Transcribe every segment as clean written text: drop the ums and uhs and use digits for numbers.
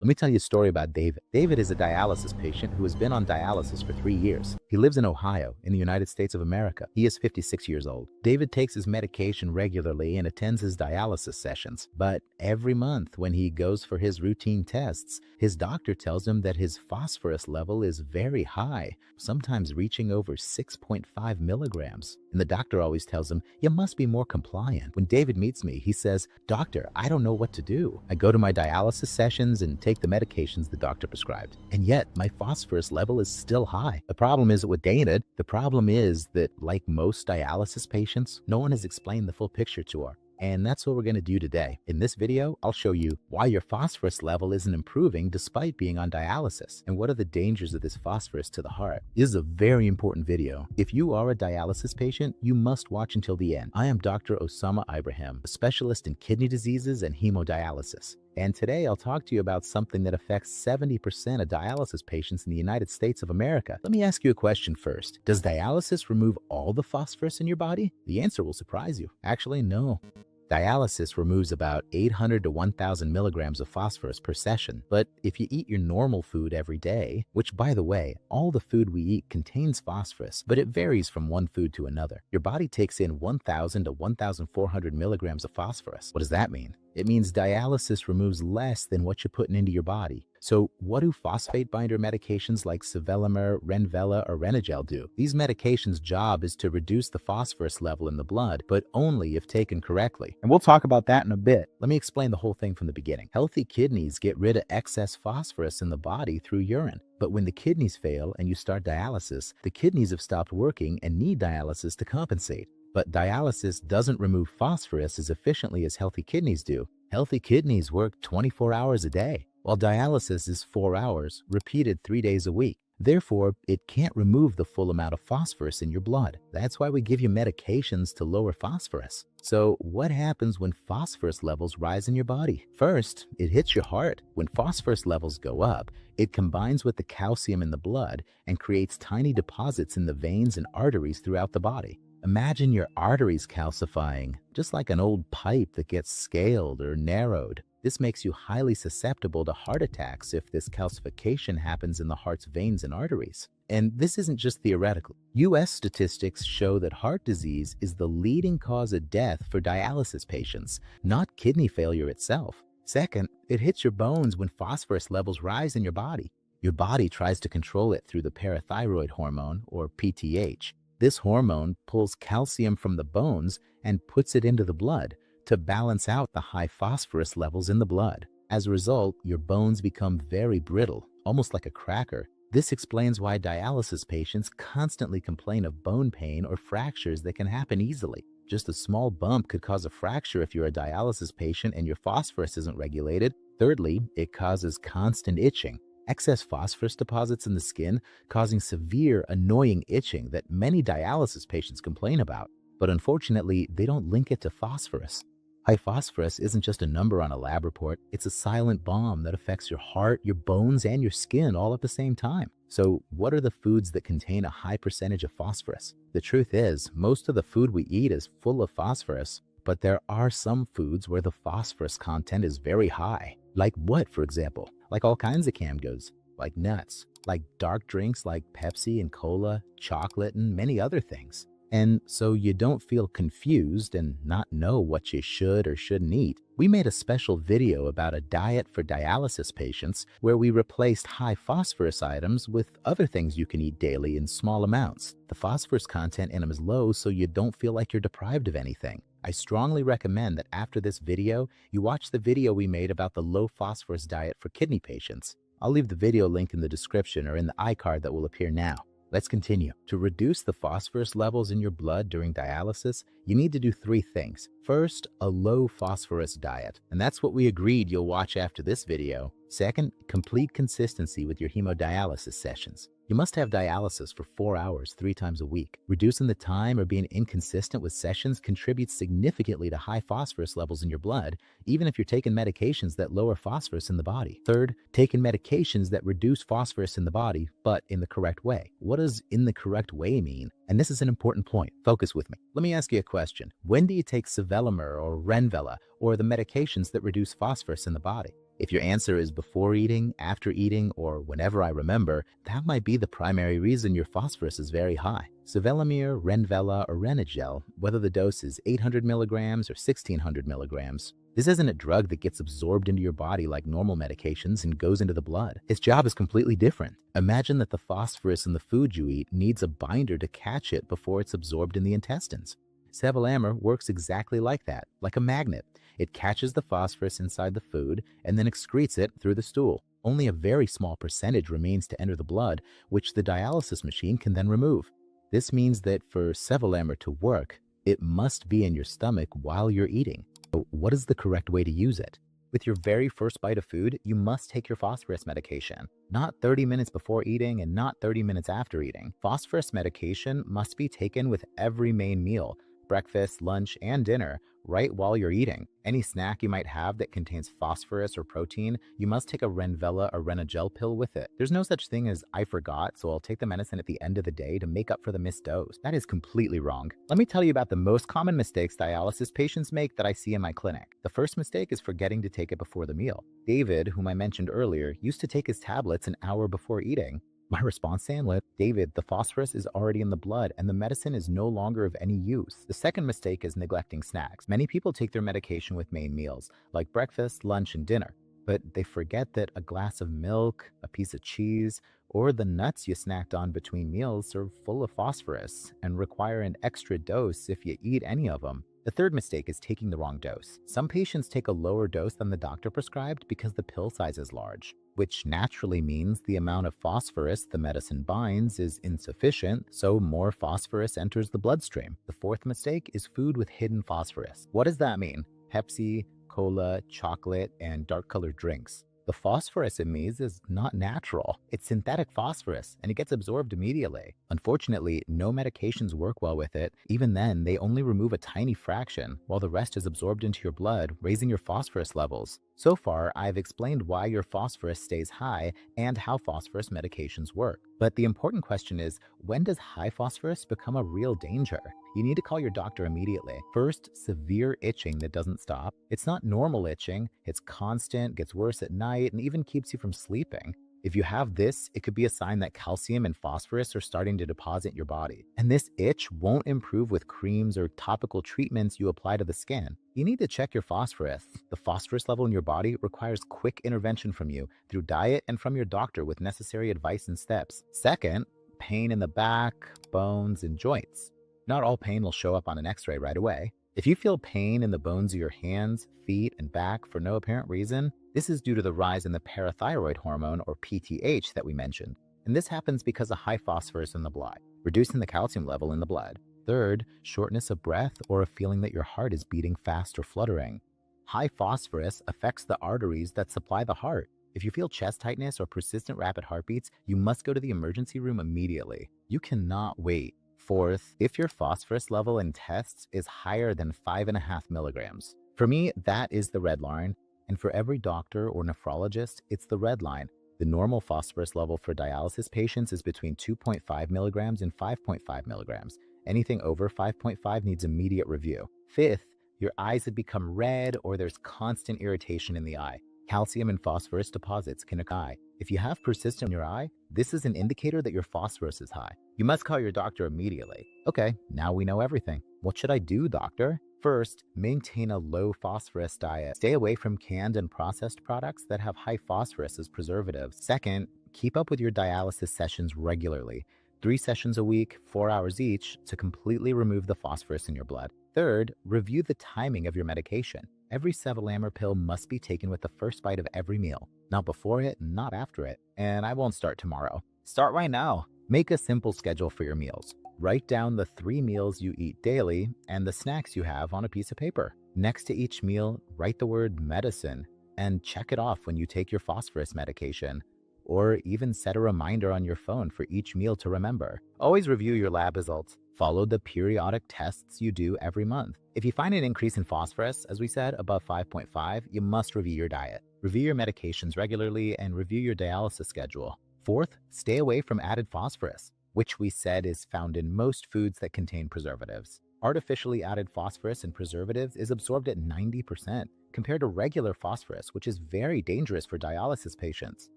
Let me tell you a story about David. David is a dialysis patient who has been on dialysis for 3 years. He lives in Ohio, in the United States of America. He is 56 years old. David takes his medication regularly and attends his dialysis sessions. But every month when he goes for his routine tests, his doctor tells him that his phosphorus level is very high, sometimes reaching over 6.5 milligrams. And the doctor always tells him, "You must be more compliant." When David meets me, he says, "Doctor, I don't know what to do. I go to my dialysis sessions and take the medications the doctor prescribed, and yet my phosphorus level is still high." The problem isn't with David. The problem is that, like most dialysis patients, no one has explained the full picture to her. And that's what we're going to do today. In this video, I'll show you why your phosphorus level isn't improving despite being on dialysis, and what are the dangers of this phosphorus to the heart. This is a very important video. If you are a dialysis patient, you must watch until the end. I am Dr. Osama Ibrahim, a specialist in kidney diseases and hemodialysis. And today I'll talk to you about something that affects 70% of dialysis patients in the United States of America. Let me ask you a question first. Does dialysis remove all the phosphorus in your body? The answer will surprise you. Actually, no. Dialysis removes about 800 to 1,000 milligrams of phosphorus per session. But if you eat your normal food every day, which, by the way, all the food we eat contains phosphorus, but it varies from one food to another, your body takes in 1,000 to 1,400 milligrams of phosphorus. What does that mean? It means dialysis removes less than what you're putting into your body. So what do phosphate binder medications like Sevelamer, Renagel, or Renagel do? These medications' job is to reduce the phosphorus level in the blood, but only if taken correctly. And we'll talk about that in a bit. Let me explain the whole thing from the beginning. Healthy kidneys get rid of excess phosphorus in the body through urine. But when the kidneys fail and you start dialysis, the kidneys have stopped working and need dialysis to compensate. But dialysis doesn't remove phosphorus as efficiently as healthy kidneys do. Healthy kidneys work 24 hours a day, while dialysis is 4 hours, repeated 3 days a week. Therefore, it can't remove the full amount of phosphorus in your blood. That's why we give you medications to lower phosphorus. So what happens when phosphorus levels rise in your body? First, it hits your heart. When phosphorus levels go up, it combines with the calcium in the blood and creates tiny deposits in the veins and arteries throughout the body. Imagine your arteries calcifying, just like an old pipe that gets scaled or narrowed. This makes you highly susceptible to heart attacks if this calcification happens in the heart's veins and arteries. And this isn't just theoretical. US statistics show that heart disease is the leading cause of death for dialysis patients, not kidney failure itself. Second, it hits your bones when phosphorus levels rise in your body. Your body tries to control it through the parathyroid hormone, or PTH. This hormone pulls calcium from the bones and puts it into the blood to balance out the high phosphorus levels in the blood. As a result, your bones become very brittle, almost like a cracker. This explains why dialysis patients constantly complain of bone pain or fractures that can happen easily. Just a small bump could cause a fracture if you're a dialysis patient and your phosphorus isn't regulated. Thirdly, it causes constant itching. Excess phosphorus deposits in the skin, causing severe, annoying itching that many dialysis patients complain about. But unfortunately, they don't link it to phosphorus. High phosphorus isn't just a number on a lab report. It's a silent bomb that affects your heart, your bones, and your skin all at the same time. So what are the foods that contain a high percentage of phosphorus? The truth is, most of the food we eat is full of phosphorus, but there are some foods where the phosphorus content is very high. Like what, for example? Like all kinds of canned goods, like nuts, like dark drinks like Pepsi and cola, chocolate, and many other things. And so you don't feel confused and not know what you should or shouldn't eat, we made a special video about a diet for dialysis patients where we replaced high phosphorus items with other things you can eat daily in small amounts. The phosphorus content in them is low, so you don't feel like you're deprived of anything. I strongly recommend that after this video, you watch the video we made about the low phosphorus diet for kidney patients. I'll leave the video link in the description or in the iCard that will appear now. Let's continue. To reduce the phosphorus levels in your blood during dialysis, you need to do 3 things. First, a low phosphorus diet, and that's what we agreed you'll watch after this video. Second, complete consistency with your hemodialysis sessions. You must have dialysis for 4 hours 3 times a week. Reducing the time or being inconsistent with sessions contributes significantly to high phosphorus levels in your blood, even if you're taking medications that lower phosphorus in the body. Third, taking medications that reduce phosphorus in the body, but in the correct way. What does in the correct way mean? And this is an important point. Focus with me. Let me ask you a question. When do you take Sevelamer or Renagel or the medications that reduce phosphorus in the body? If your answer is before eating, after eating, or whenever I remember, that might be the primary reason your phosphorus is very high. Sevelamer, Renagel, or Renagel, whether the dose is 800 milligrams or 1600 milligrams, this isn't a drug that gets absorbed into your body like normal medications and goes into the blood. Its job is completely different. Imagine that the phosphorus in the food you eat needs a binder to catch it before it's absorbed in the intestines. Sevelamer works exactly like that, like a magnet. It catches the phosphorus inside the food and then excretes it through the stool. Only a very small percentage remains to enter the blood, which the dialysis machine can then remove. This means that for Sevelamer to work, it must be in your stomach while you're eating. So what is the correct way to use it? With your very first bite of food, you must take your phosphorus medication. Not 30 minutes before eating and not 30 minutes after eating. Phosphorus medication must be taken with every main meal, breakfast, lunch, and dinner, right while you're eating. Any snack you might have that contains phosphorus or protein, you must take a Renagel or Renagel pill with it. There's no such thing as I forgot, so I'll take the medicine at the end of the day to make up for the missed dose. That is completely wrong. Let me tell you about the most common mistakes dialysis patients make that I see in my clinic. The first mistake is forgetting to take it before the meal. David, whom I mentioned earlier, used to take his tablets an hour before eating. My response to him, David, the phosphorus is already in the blood and the medicine is no longer of any use. The second mistake is neglecting snacks. Many people take their medication with main meals, like breakfast, lunch, and dinner, but they forget that a glass of milk, a piece of cheese, or the nuts you snacked on between meals are full of phosphorus and require an extra dose if you eat any of them. The third mistake is taking the wrong dose. Some patients take a lower dose than the doctor prescribed because the pill size is large, which naturally means the amount of phosphorus the medicine binds is insufficient, so more phosphorus enters the bloodstream. The fourth mistake is food with hidden phosphorus. What does that mean? Pepsi, cola, chocolate, and dark-colored drinks. The phosphorus in these is not natural. It's synthetic phosphorus, and it gets absorbed immediately. Unfortunately, no medications work well with it. Even then, they only remove a tiny fraction, while the rest is absorbed into your blood, raising your phosphorus levels. So far, I've explained why your phosphorus stays high and how phosphorus medications work. But the important question is, when does high phosphorus become a real danger? You need to call your doctor immediately. First, severe itching that doesn't stop. It's not normal itching. It's constant, gets worse at night, and even keeps you from sleeping. If you have this, it could be a sign that calcium and phosphorus are starting to deposit in your body. And this itch won't improve with creams or topical treatments you apply to the skin. You need to check your phosphorus. The phosphorus level in your body requires quick intervention from you through diet and from your doctor with necessary advice and steps. Second, pain in the back, bones, and joints. Not all pain will show up on an x-ray right away. If you feel pain in the bones of your hands, feet, and back for no apparent reason, this is due to the rise in the parathyroid hormone, or PTH, that we mentioned. And this happens because of high phosphorus in the blood, reducing the calcium level in the blood. Third, shortness of breath or a feeling that your heart is beating fast or fluttering. High phosphorus affects the arteries that supply the heart. If you feel chest tightness or persistent rapid heartbeats, you must go to the emergency room immediately. You cannot wait. Fourth, if your phosphorus level in tests is higher than 5.5 milligrams. For me, that is the red line, and for every doctor or nephrologist, it's the red line. The normal phosphorus level for dialysis patients is between 2.5 milligrams and 5.5 milligrams. Anything over 5.5 needs immediate review. Fifth, your eyes have become red or there's constant irritation in the eye. Calcium and phosphorus deposits can occur. If you have persistent in your eye, this is an indicator that your phosphorus is high. You must call your doctor immediately. Okay, now we know everything. What should I do, doctor? First, maintain a low phosphorus diet. Stay away from canned and processed products that have high phosphorus as preservatives. Second, keep up with your dialysis sessions regularly. 3 sessions a week, 4 hours each, to completely remove the phosphorus in your blood. Third, review the timing of your medication. Every Sevelamer pill must be taken with the first bite of every meal. Not before it, not after it. And I won't start tomorrow. Start right now. Make a simple schedule for your meals. Write down the 3 meals you eat daily and the snacks you have on a piece of paper. Next to each meal, write the word medicine and check it off when you take your phosphorus medication. Or even set a reminder on your phone for each meal to remember. Always review your lab results. Follow the periodic tests you do every month. If you find an increase in phosphorus, as we said, above 5.5, you must review your diet. Review your medications regularly and review your dialysis schedule. Fourth, stay away from added phosphorus, which we said is found in most foods that contain preservatives. Artificially added phosphorus in preservatives is absorbed at 90%. compared to regular phosphorus, which is very dangerous for dialysis patients.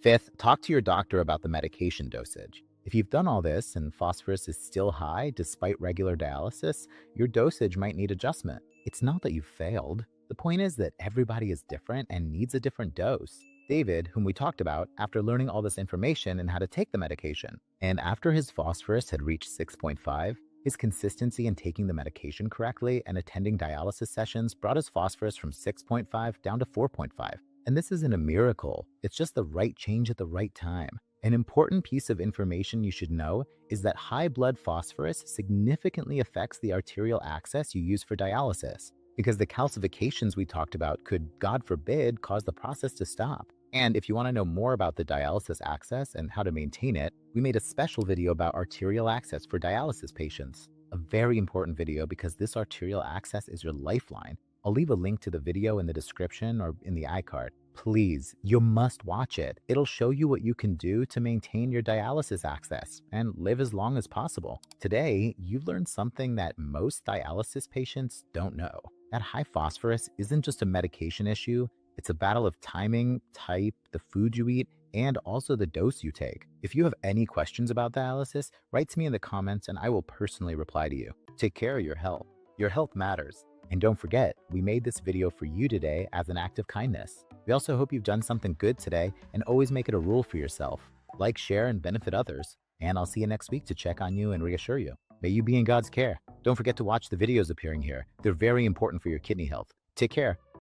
Fifth, talk to your doctor about the medication dosage. If you've done all this and phosphorus is still high despite regular dialysis, your dosage might need adjustment. It's not that you've failed. The point is that everybody is different and needs a different dose. David, whom we talked about, after learning all this information and how to take the medication, and after his phosphorus had reached 6.5, his consistency in taking the medication correctly and attending dialysis sessions brought his phosphorus from 6.5 down to 4.5. And this isn't a miracle, it's just the right change at the right time. An important piece of information you should know is that high blood phosphorus significantly affects the arterial access you use for dialysis, because the calcifications we talked about could, God forbid, cause the process to stop. And if you want to know more about the dialysis access and how to maintain it, we made a special video about arterial access for dialysis patients. A very important video because this arterial access is your lifeline. I'll leave a link to the video in the description or in the iCard. Please, you must watch it. It'll show you what you can do to maintain your dialysis access and live as long as possible. Today, you've learned something that most dialysis patients don't know. That high phosphorus isn't just a medication issue, it's a battle of timing, type, the food you eat, and also the dose you take. If you have any questions about dialysis, write to me in the comments and I will personally reply to you. Take care of your health. Your health matters. And don't forget, we made this video for you today as an act of kindness. We also hope you've done something good today and always make it a rule for yourself. Like, share, and benefit others. And I'll see you next week to check on you and reassure you. May you be in God's care. Don't forget to watch the videos appearing here. They're very important for your kidney health. Take care.